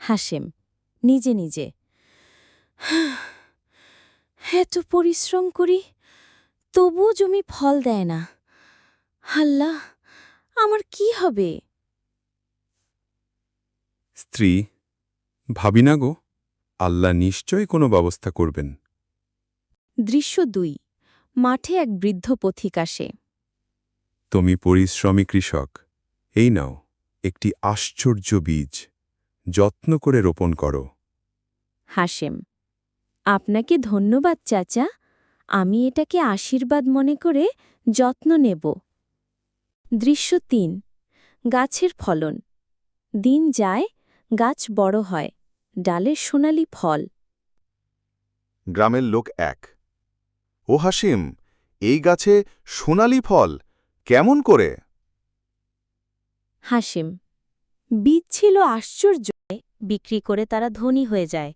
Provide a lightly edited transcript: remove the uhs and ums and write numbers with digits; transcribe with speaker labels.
Speaker 1: হাশেম নিজে নিজে, এত পরিশ্রম করি তবুও জমি ফল দেয় না। আল্লাহ, আমার কি হবে?
Speaker 2: স্ত্রী, ভাবি না গো, আল্লাহ নিশ্চয়ই কোনো ব্যবস্থা করবেন।
Speaker 1: দৃশ্য ২। মাঠে এক বৃদ্ধ পথিক আসে।
Speaker 2: তুমি পরিশ্রমী কৃষক, এই নাও একটি আশ্চর্য বীজ, যত্ন করে রোপণ করো।
Speaker 1: হাশেম, আপনাকে ধন্যবাদ চাচা, আমি এটাকে আশীর্বাদ মনে করে যত্ন নেব। দৃশ্য ৩। গাছের ফলন। দিন যায়, গাছ বড় হয়, ডালের সোনালি ফল।
Speaker 3: গ্রামের লোক এক। ও হাসিম, এই গাছে সোনালি ফল কেমন করে?
Speaker 1: হাশেম, বীজ ছিল আশ্চর্য, বিক্রি করে তারা ধনী হয়ে যায়।